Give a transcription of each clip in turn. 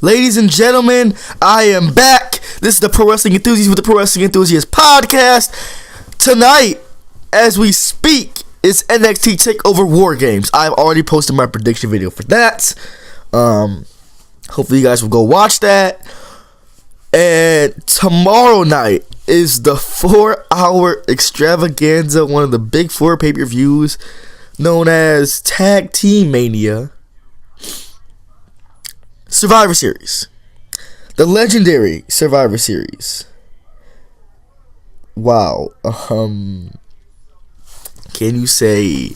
Ladies and gentlemen, I am back. This is the Pro Wrestling Enthusiast with the Pro Wrestling Enthusiast podcast. Tonight, as we speak, is NXT TakeOver War Games. I've already posted my prediction video for that. Hopefully you guys will go watch that. And tomorrow night is the 4-hour extravaganza, one of the big 4 pay-per-views known as Tag Team Mania. Survivor Series. The legendary Survivor Series. Wow. Can you say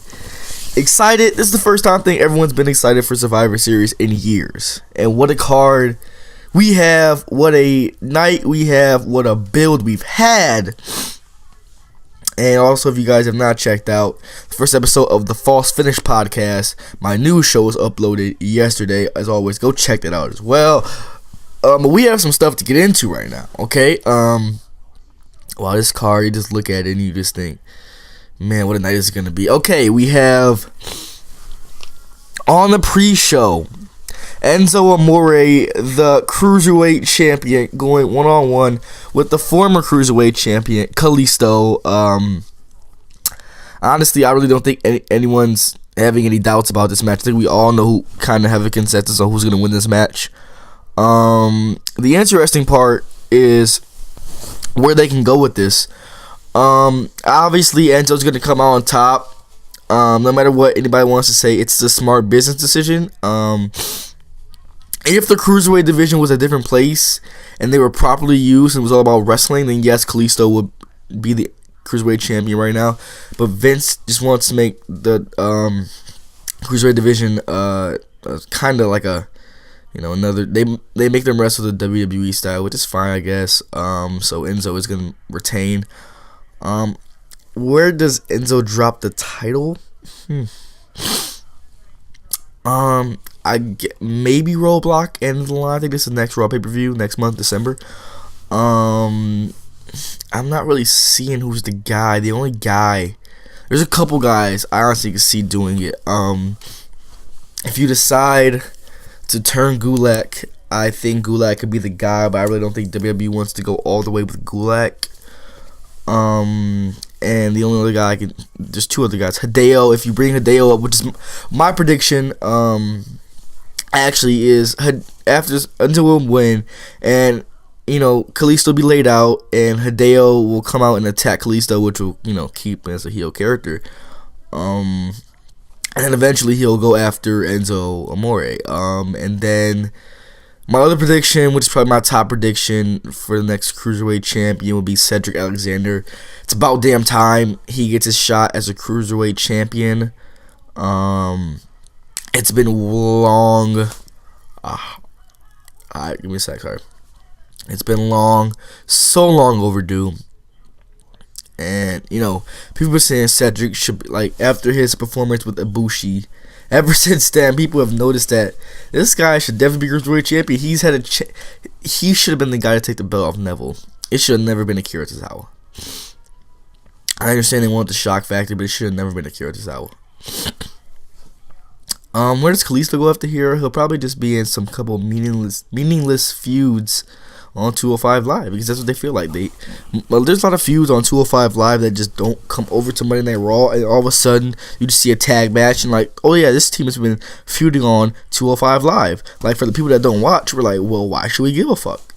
excited? This is the first time I think everyone's been excited for Survivor Series in years. And what a card we have, what a night we have, what a build we've had. And also, if you guys have not checked out the first episode of the False Finish podcast, my new show was uploaded yesterday. As always, go check that out as well. But we have some stuff to get into right now, okay? Wow, this card, you just look at it and you just think, man, what a night is going to be. Okay, we have on the pre-show, Enzo Amore, the Cruiserweight champion, going one-on-one with the former Cruiserweight champion, Kalisto. Honestly, I really don't think anyone's having any doubts about this match. I think we all know who kind of have a consensus on who's going to win this match. The interesting part is where they can go with this. Obviously, Enzo's going to come out on top. No matter what anybody wants to say, it's a smart business decision. If the Cruiserweight division was a different place and they were properly used and it was all about wrestling, then yes, Kalisto would be the Cruiserweight champion right now. But Vince just wants to make the Cruiserweight division kind of like a, you know, another. They make them wrestle the WWE style, which is fine, I guess. So Enzo is going to retain. Where does Enzo drop the title? I get maybe Roadblock and the line. I think this is the next Raw pay-per-view next month, December. I'm not really seeing who's the guy. The only guy, there's a couple guys I honestly can see doing it. If you decide to turn Gulak, I think Gulak could be the guy, but I really don't think WWE wants to go all the way with Gulak. And the only other guy there's 2 other guys. Hideo, if you bring Hideo up, which is my prediction, actually is after Enzo will win, and you know Kalisto will be laid out, and Hideo will come out and attack Kalisto, which will, you know, keep him as a heel character. And then eventually he'll go after Enzo Amore. And then my other prediction, which is probably my top prediction for the next Cruiserweight champion, will be Cedric Alexander. It's about damn time he gets his shot as a Cruiserweight champion. It's been long. Alright, give me a sec, sorry. It's been long, so long overdue. And, you know, people are saying Cedric should be, like, after his performance with Ibushi, ever since then, people have noticed that this guy should definitely be Cruiserweight champion. He should have been the guy to take the belt off Neville. It should have never been Akira Tozawa. I understand they want the shock factor, but it should have never been Akira Tozawa. Where does Kalisto go after here? He'll probably just be in some couple meaningless feuds on 205 Live, because that's what they feel like. There's a lot of feuds on 205 Live that just don't come over to Monday Night Raw, and all of a sudden you just see a tag match and like, oh yeah, this team has been feuding on 205 Live. Like, for the people that don't watch, we're like, well, why should we give a fuck?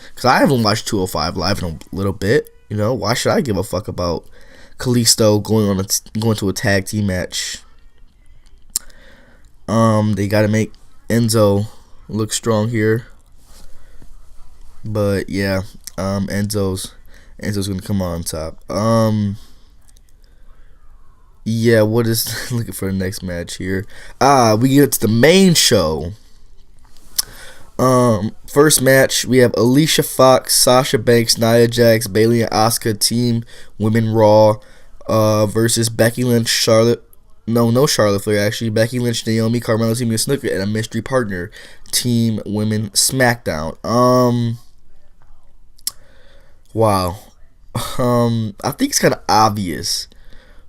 Because I haven't watched 205 Live in a little bit. You know, why should I give a fuck about Kalisto going to a tag team match? They gotta make Enzo look strong here. But yeah, Enzo's gonna come on top. Yeah, what is looking for the next match here? We get to the main show. First match, we have Alicia Fox, Sasha Banks, Nia Jax, Bayley and Asuka, Team Women Raw, versus Becky Lynch, Charlotte Flair, actually. Becky Lynch, Naomi, Carmella, Team Snuka, and a mystery partner, Team Women SmackDown. Wow. I think it's kind of obvious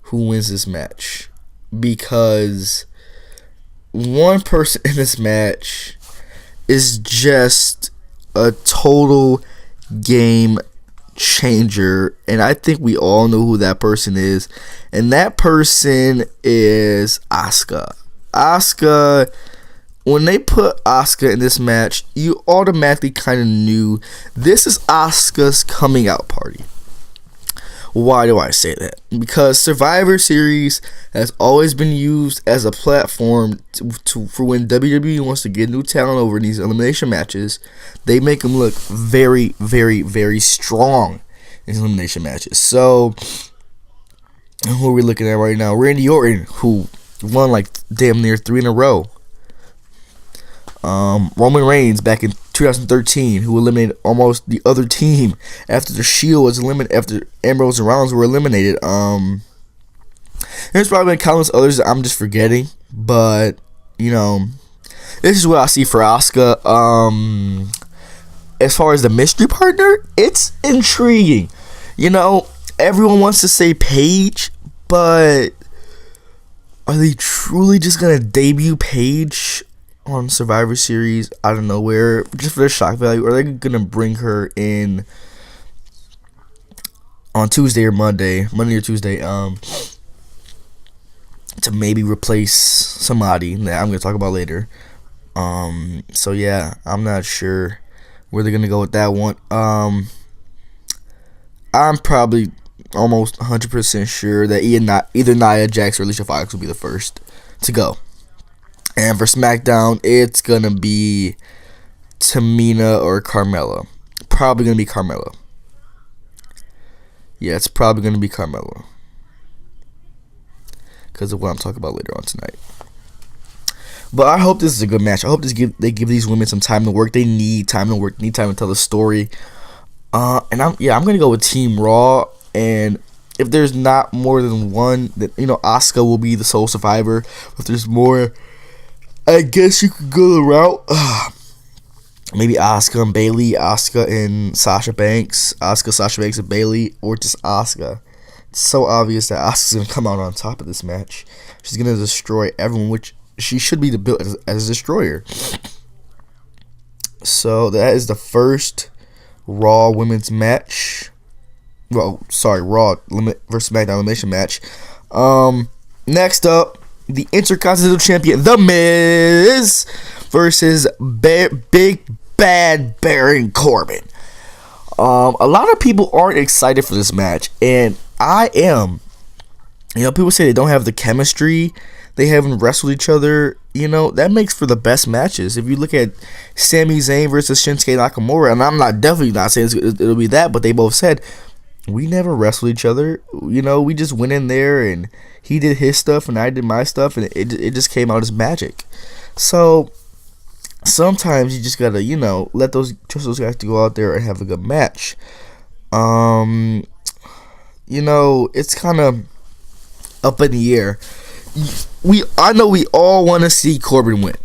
who wins this match, because one person in this match is just a total game changer, and I think we all know who that person is, and that person is Asuka. Asuka, when they put Asuka in this match, you automatically kind of knew this is Asuka's coming out party. Why do I say that? Because Survivor Series has always been used as a platform for when WWE wants to get new talent over in these elimination matches. They make them look very, very, very strong in elimination matches. So, who are we looking at right now? Randy Orton, who won like damn near 3 in a row. Roman Reigns back in 2013, who eliminated almost the other team after the Shield was eliminated, after Ambrose and Rollins were eliminated. There's probably countless others that I'm just forgetting, but you know, this is what I see for Asuka. As far as the mystery partner, it's intriguing. You know, everyone wants to say Paige, but are they truly just gonna debut Paige on Survivor Series out of nowhere just for the shock value? Or are they gonna bring her in on Tuesday or Monday or Tuesday, to maybe replace somebody that I'm gonna talk about later? So yeah, I'm not sure where they're gonna go with that one. I'm probably almost 100% sure that either Nia Jax or Alicia Fox will be the first to go. And for SmackDown, it's going to be Tamina or Carmella. Probably going to be Carmella. Yeah, it's probably going to be Carmella, because of what I'm talking about later on tonight. But I hope this is a good match. I hope they give these women some time to work. They need time to work. Need time to tell the story. And I'm going to go with Team Raw. And if there's not more than one, that Asuka will be the sole survivor. If there's more, I guess you could go the route. Maybe Asuka and Bayley, Asuka and Sasha Banks, Asuka, Sasha Banks and Bayley, or just Asuka. It's so obvious that Asuka's gonna come out on top of this match. She's gonna destroy everyone, which she should be built as a destroyer. So that is the first Raw women's match. Raw versus SmackDown Elimination match. Next up, the Intercontinental Champion, The Miz, versus Big Bad Baron Corbin. A lot of people aren't excited for this match, and I am. People say they don't have the chemistry. They haven't wrestled each other. That makes for the best matches. If you look at Sami Zayn versus Shinsuke Nakamura, and I'm definitely not saying it'll be that, but they both said, we never wrestled each other. We just went in there and he did his stuff and I did my stuff, and it just came out as magic. So sometimes you just gotta, let those guys to go out there and have a good match. It's kind of up in the air. I know we all want to see Corbin win.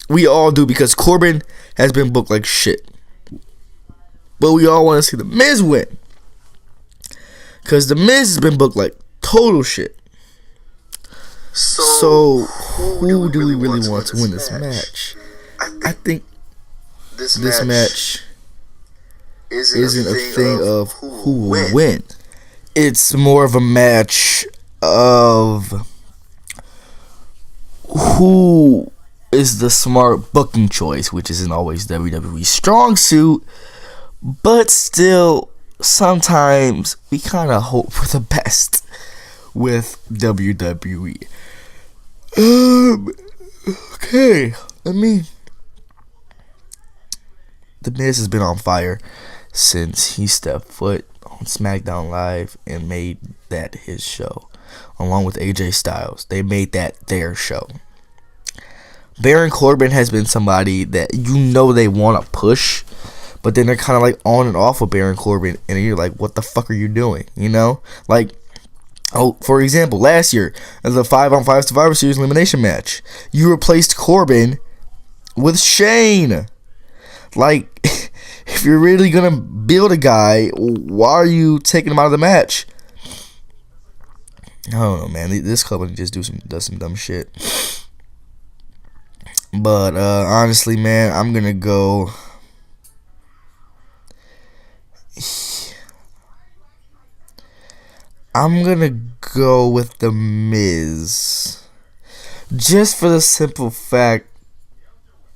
We all do, because Corbin has been booked like shit. But we all want to see The Miz win, because The Miz has been booked like total shit. So who do we really want to win this match? I think this match isn't a thing of who will win. It's more of a match of who is the smart booking choice, which isn't always WWE's strong suit. But still, sometimes we kind of hope for the best with WWE. Okay, The Miz has been on fire since he stepped foot on SmackDown Live and made that his show, along with AJ Styles. They made that their show. Baron Corbin has been somebody that they want to push, but then they're kind of like on and off with Baron Corbin, and you're like, what the fuck are you doing? For example, last year, as a 5-on-5 Survivor Series elimination match, you replaced Corbin with Shane. If you're really gonna build a guy, why are you taking him out of the match? I don't know, man. This company just does some dumb shit. But honestly, man, I'm gonna go. I'm gonna go with The Miz, just for the simple fact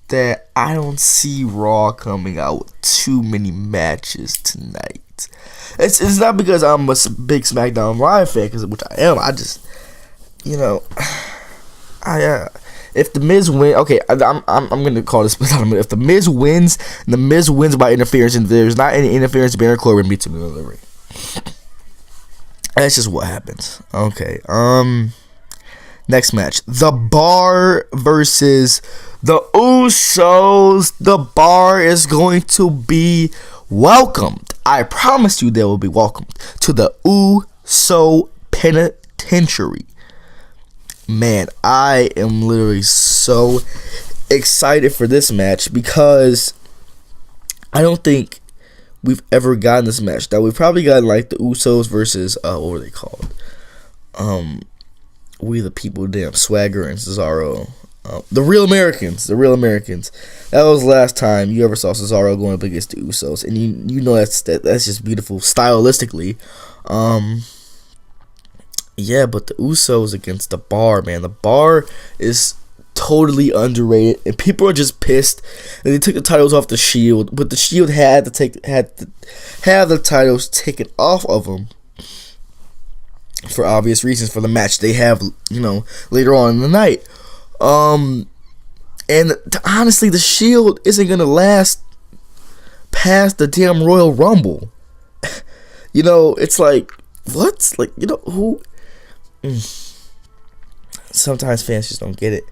that I don't see Raw coming out with too many matches tonight. It's not because I'm a big SmackDown Live fan, which I am. I just, if The Miz wins, okay, I'm gonna call this. If The Miz wins, and The Miz wins by interference, and there's not any interference, Baron Corbin beats him in the ring. That's just what happens. Okay. Next match, The Bar versus the Usos. The Bar is going to be welcomed. I promise you, they will be welcomed to the Uso Penitentiary. Man, I am literally so excited for this match because I don't think we've ever gotten this match. Now, we've probably gotten like the Usos versus what were they called? We the People, damn, Swagger and Cesaro. The Real Americans. That was the last time you ever saw Cesaro going up against the Usos, and you know that's just beautiful stylistically. Yeah, but the Usos against the Bar, man. The Bar is totally underrated, and people are just pissed. And they took the titles off the Shield, but the Shield had to have the titles taken off of them for obvious reasons, for the match they have, later on in the night. And honestly, the Shield isn't gonna last past the damn Royal Rumble. It's like, what? Like, who? Sometimes fans just don't get it.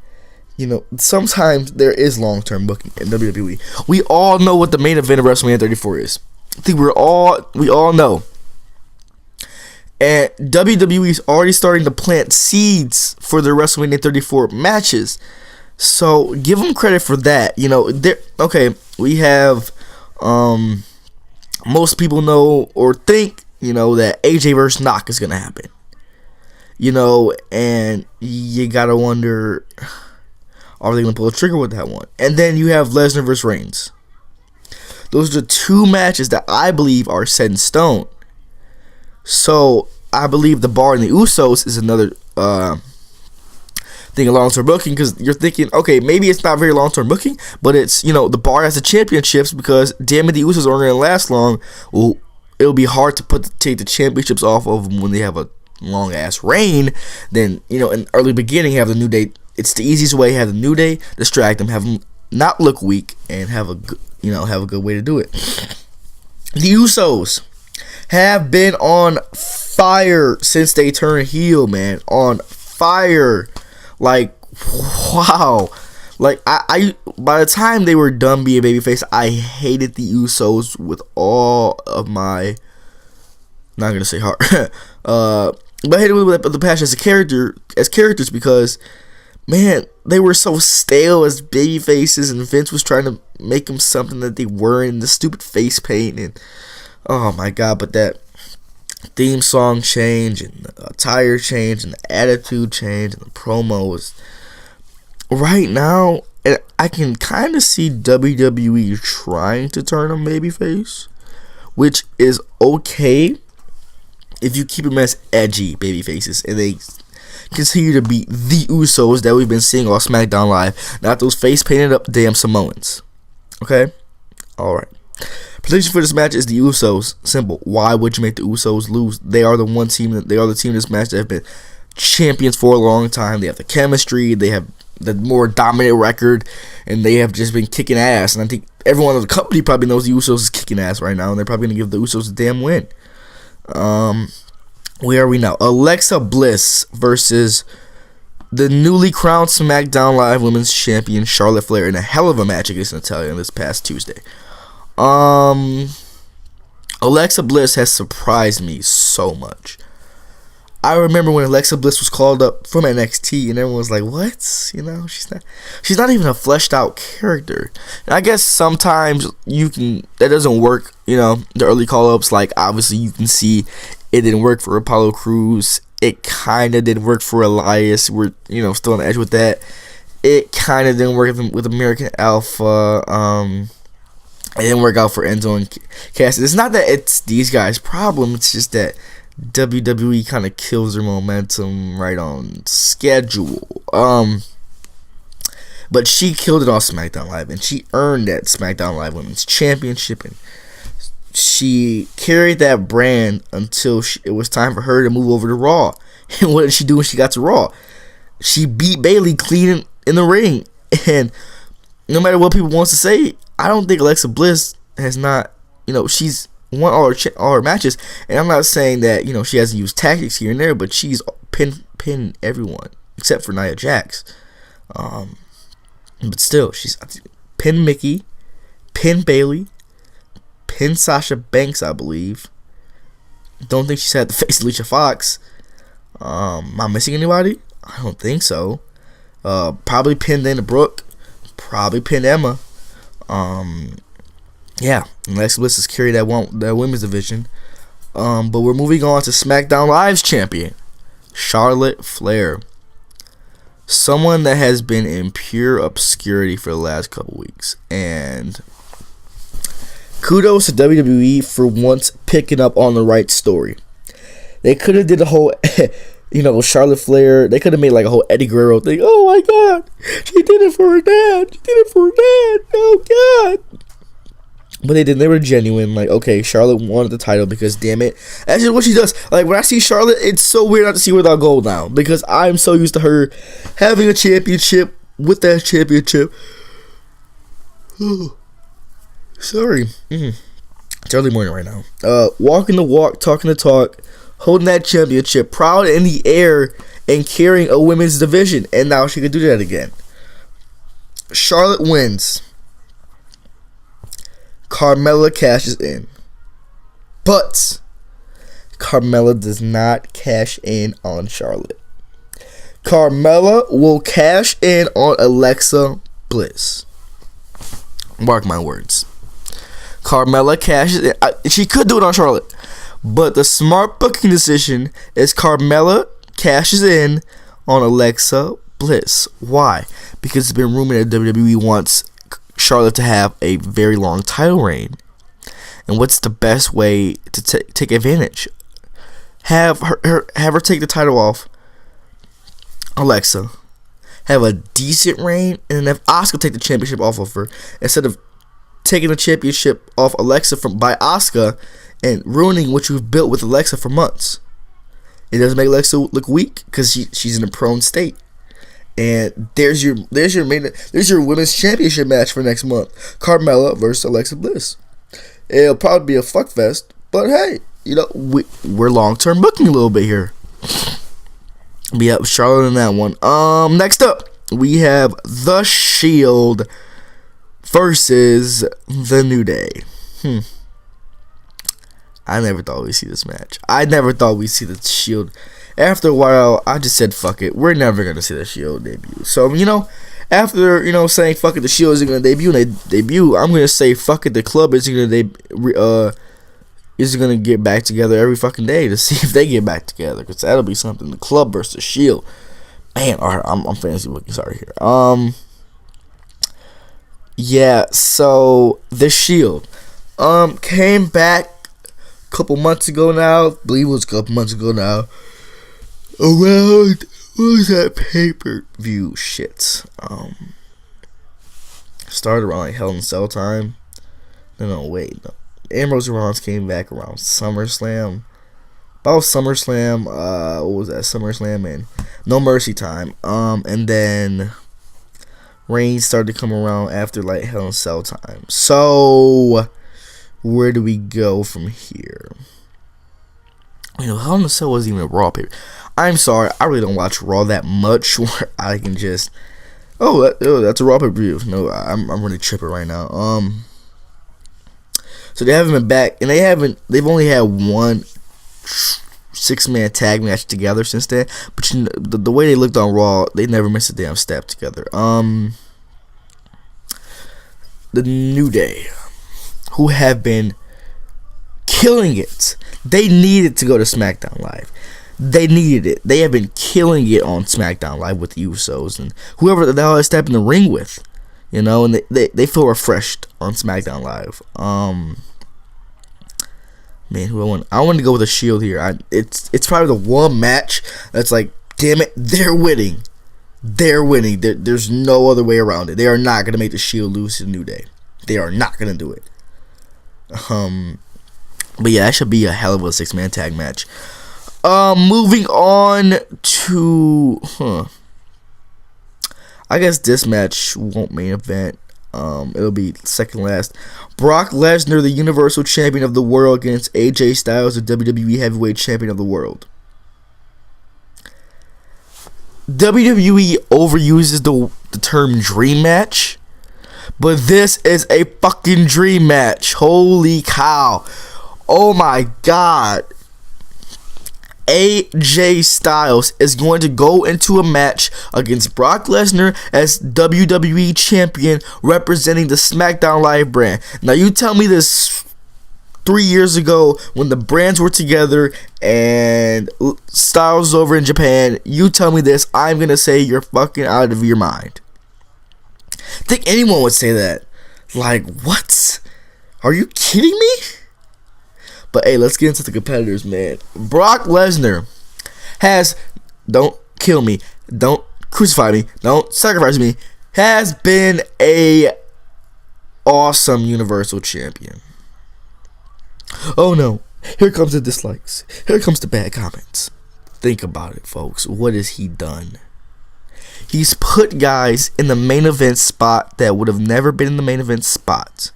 Sometimes there is long-term booking in WWE. We all know what the main event of WrestleMania 34 is. I think we all know. And WWE is already starting to plant seeds for their WrestleMania 34 matches. So give them credit for that. We have most people know or think, that AJ versus Knock is going to happen. And you got to wonder, are they going to pull the trigger with that one? And then you have Lesnar versus Reigns. Those are the two matches that I believe are set in stone. So I believe the Bar and the Usos is another thing of long-term booking, because you're thinking, okay, maybe it's not very long-term booking, but it's, the Bar has the championships, because damn it, the Usos aren't going to last long. Well, it'll be hard to take the championships off of them when they have a long-ass reign. Then, in early beginning, have the New Day. It's the easiest way. Have the New Day, distract them, have them not look weak, and have a good way to do it. The Usos have been on fire since they turned heel, man. On fire. Like, wow. Like, I by the time they were done being babyface, I hated the Usos with all of my, not going to say heart, but I hated them with the passion as characters, because, man, they were so stale as baby faces, and Vince was trying to make them something that they weren't, and the stupid face paint, and oh my god. But that theme song change, and the attire change, and the attitude change, and the promo was right now, and I can kind of see WWE trying to turn them babyface, which is okay if you keep them as edgy babyfaces, and they continue to be the Usos that we've been seeing on SmackDown Live, not those face painted up damn Samoans. Okay? Alright. Prediction for this match is the Usos. Simple. Why would you make the Usos lose? They are the team in this match that have been champions for a long time. They have the chemistry, they have the more dominant record, and they have just been kicking ass. And I think everyone in the company probably knows the Usos is kicking ass right now, and they're probably going to give the Usos a damn win. Where are we now? Alexa Bliss versus the newly crowned SmackDown Live Women's Champion Charlotte Flair in a hell of a match against Natalya this past Tuesday. Alexa Bliss has surprised me so much. I remember when Alexa Bliss was called up from NXT, and everyone was like, "What? She's not even a fleshed out character." And I guess sometimes that doesn't work. The early call ups, like, obviously you can see it didn't work for Apollo Crews. It kind of didn't work for Elias. We're still on the edge with that. it kind of didn't work with American Alpha. It didn't work out for Enzo and Cassidy. It's not that it's these guys' problem. It's just that WWE kind of kills their momentum right on schedule. But she killed it on SmackDown Live, and she earned that SmackDown Live Women's Championship, and she carried that brand until it was time for her to move over to Raw. And what did she do when she got to Raw? She beat Bayley clean in the ring. And no matter what people want to say, I don't think Alexa Bliss has not, she's won all her matches. And I'm not saying that, she hasn't used tactics here and there, but she's pinned everyone except for Nia Jax. But still, she's pinned Mickey, pinned Bayley, pinned Sasha Banks, I believe. Don't think she's had to face Alicia Fox. Am I missing anybody? I don't think so. Probably pinned Dana Brooke. Probably pinned Emma. Yeah, Alexa Bliss has carried that women's division. But we're moving on to SmackDown Live's champion, Charlotte Flair. Someone that has been in pure obscurity for the last couple weeks. And kudos to WWE for once picking up on the right story. They could have did the whole, Charlotte Flair. They could have made like a whole Eddie Guerrero thing. Oh my God, she did it for her dad. She did it for her dad. Oh God. But they didn't. They were genuine. Like, okay, Charlotte wanted the title because, damn it, that's just what she does. Like, when I see Charlotte, it's so weird not to see her without gold now because I'm so used to her having a championship with that championship. Sorry. It's early morning right now. Walking the walk, talking the talk, holding that championship, proud in the air, and carrying a women's division. And now she could do that again. Charlotte wins. Carmella cashes in. But Carmella does not cash in on Charlotte. Carmella will cash in on Alexa Bliss. Mark my words. Carmella cashes in. She could do it on Charlotte. But the smart booking decision is Carmella cashes in on Alexa Bliss. Why? Because it's been rumored that WWE wants Charlotte to have a very long title reign. And what's the best way to take advantage? Have her take the title off Alexa. Have a decent reign, and then have Asuka take the championship off of her instead of taking the championship off Alexa by Asuka and ruining what you've built with Alexa for months. It doesn't make Alexa look weak because she's in a prone state. And there's your women's championship match for next month. Carmella versus Alexa Bliss. It'll probably be a fuck fest, but hey, we're long-term booking a little bit here. But yeah, Charlotte in that one. Next up, we have The Shield versus The New Day. I never thought we'd see this match. I never thought we'd see The Shield. After a while, I just said, fuck it. We're never going to see The Shield debut. So, after, saying, fuck it, The Shield isn't going to debut, and they debut, I'm going to say, fuck it, the club isn't going to get back together every fucking day to see if they get back together. Because that'll be something. The club versus The Shield. Man, alright, I'm fantasy booking. Sorry here. Yeah, so, The Shield. Came back a couple months ago now. I believe it was a couple months ago now. Around, what was that pay-per-view shit? Started around like Hell in Cell time. No, wait. No. Ambrose and Rollins came back around SummerSlam. About SummerSlam, what was that? SummerSlam and No Mercy time. And then Reigns started to come around after like Hell in Cell time. So, where do we go from here? Hell in a Cell wasn't even a Raw paper. I'm sorry, I really don't watch Raw that much where I can just, that's a Raw pay-per-view. No, I'm really tripping right now. So they haven't been back, and they've only had one 6-man tag match together since then. But the way they looked on Raw, they never missed a damn step together. The New Day, who have been killing it. They needed to go to SmackDown Live. They needed it. They have been killing it on SmackDown Live with the Usos and whoever the hell they step in the ring with, you know, and they feel refreshed on SmackDown Live. Man, who I want to go with a Shield here. It's probably the one match that's like, damn it, they're winning. They're winning. There's no other way around it. They are not gonna make the Shield lose to New Day. They are not gonna do it. But yeah, that should be a hell of a 6-man tag match. Moving on to I guess this match won't main event. It'll be second last. Brock Lesnar, the Universal Champion of the World, against AJ Styles, the WWE Heavyweight Champion of the World. WWE overuses the term dream match, but this is a fucking dream match. Holy cow. Oh my god. AJ Styles is going to go into a match against Brock Lesnar as WWE Champion representing the SmackDown Live brand. Now you tell me this 3 years ago when the brands were together and Styles was over in Japan. You tell me this, I'm going to say you're fucking out of your mind. I think anyone would say that. Like, what? Are you kidding me? But hey, let's get into the competitors, man. Brock Lesnar has, don't kill me, don't crucify me, don't sacrifice me, has been a awesome Universal Champion. Oh no, here comes the dislikes. Here comes the bad comments. Think about it, folks. What has he done? He's put guys in the main event spot that would have never been in the main event spot.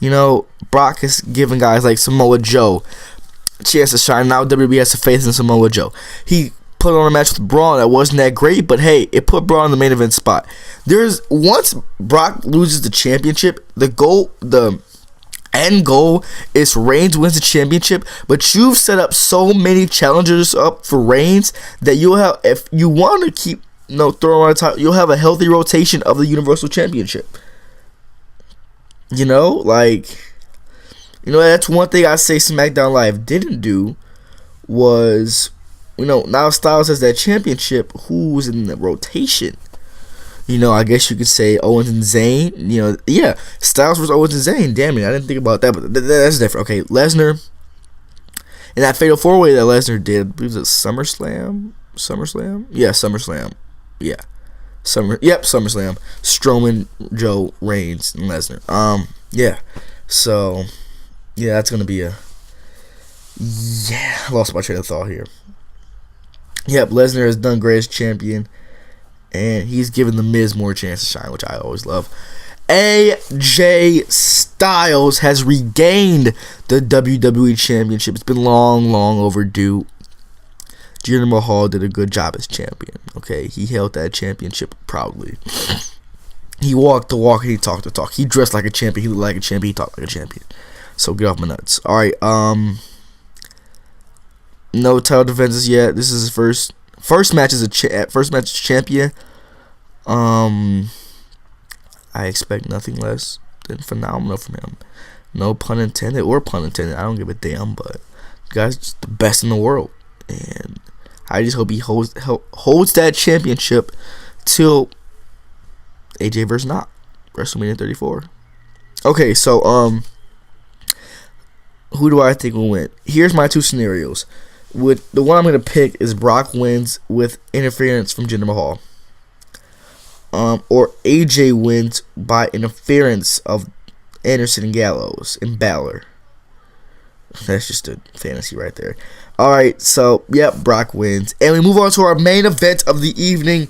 You know, Brock has given guys like Samoa Joe a chance to shine. Now WWE has to faith in Samoa Joe. He put on a match with Braun that wasn't that great, but hey, it put Braun in the main event spot. Once Brock loses the championship, the end goal is Reigns wins the championship, but you've set up so many challengers up for Reigns that you'll have, if you want to keep throwing on the top, you'll have a healthy rotation of the Universal Championship. You know, like, that's one thing I say SmackDown Live didn't do was, now Styles has that championship, who's in the rotation? I guess you could say Owens and Zayn. Yeah, Styles versus Owens and Zayn. Damn it, I didn't think about that, but that's different. Okay, Lesnar, in that Fatal 4-Way that Lesnar did, I believe it was SummerSlam? Yeah, SummerSlam. Yeah. SummerSlam. Strowman, Joe, Reigns, and Lesnar. Yeah. So, yeah, that's gonna be I lost my train of thought here. Yep, Lesnar has done great as champion, and he's given the Miz more chance to shine, which I always love. AJ Styles has regained the WWE Championship. It's been long overdue. Jinder Mahal did a good job as champion. Okay, he held that championship proudly. He walked the walk and he talked the talk. He dressed like a champion. He looked like a champion. He talked like a champion. So get off my nuts. All right. No title defenses yet. This is his first match as first match as champion. I expect nothing less than phenomenal from him. No pun intended or pun intended. I don't give a damn. But the guy's just the best in the world. And I just hope he holds that championship till AJ versus not WrestleMania 34. Okay, so who do I think will win? Here's my two scenarios. With the one I'm gonna pick is Brock wins with interference from Jinder Mahal, or AJ wins by interference of Anderson and Gallows and Balor. That's just a fantasy right there. Alright, so, yep, Brock wins. And we move on to our main event of the evening.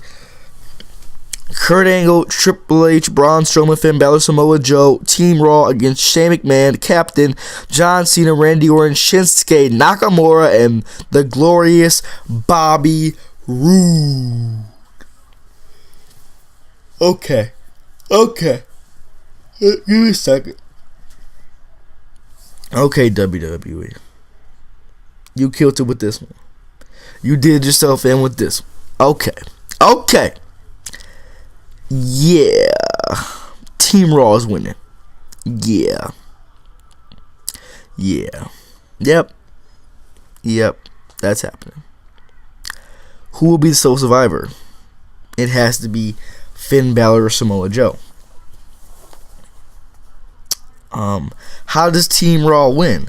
Kurt Angle, Triple H, Braun Strowman, Finn Balor, Samoa Joe, Team Raw against Shane McMahon, Captain, John Cena, Randy Orton, Shinsuke Nakamura, and the glorious Bobby Roode. Okay. Give me a second. Okay, WWE. You killed it with this one. You did yourself in with this one. Okay. Yeah. Team Raw is winning. Yeah. Yep. That's happening. Who will be the sole survivor? It has to be Finn Balor or Samoa Joe. How does Team Raw win?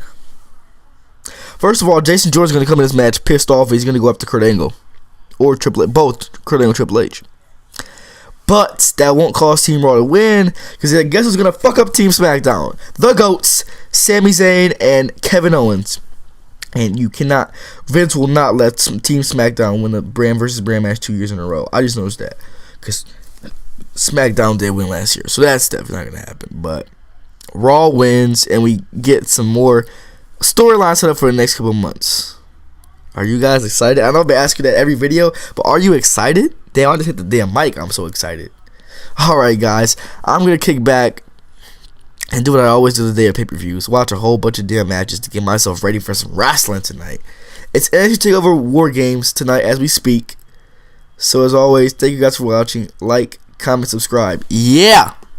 First of all, Jason Jordan's going to come in this match pissed off. He's going to go after Kurt Angle. Or Triple H. Both Kurt Angle and Triple H. But that won't cause Team Raw to win, because I guess who's going to fuck up Team SmackDown? The GOATs, Sami Zayn and Kevin Owens. And Vince will not let Team SmackDown win the brand versus brand match 2 years in a row. I just noticed that, because SmackDown did win last year. So that's definitely not going to happen. But Raw wins, and we get some more storyline set up for the next couple months. Are you guys excited? I know I've been asking that every video, but are you excited? Damn, I just hit the damn mic. I'm so excited. Alright, guys. I'm going to kick back and do what I always do the day of pay-per-views. Watch a whole bunch of damn matches to get myself ready for some wrestling tonight. It's NXT TakeOver War Games tonight as we speak. So as always, thank you guys for watching. Like, comment, subscribe. Yeah!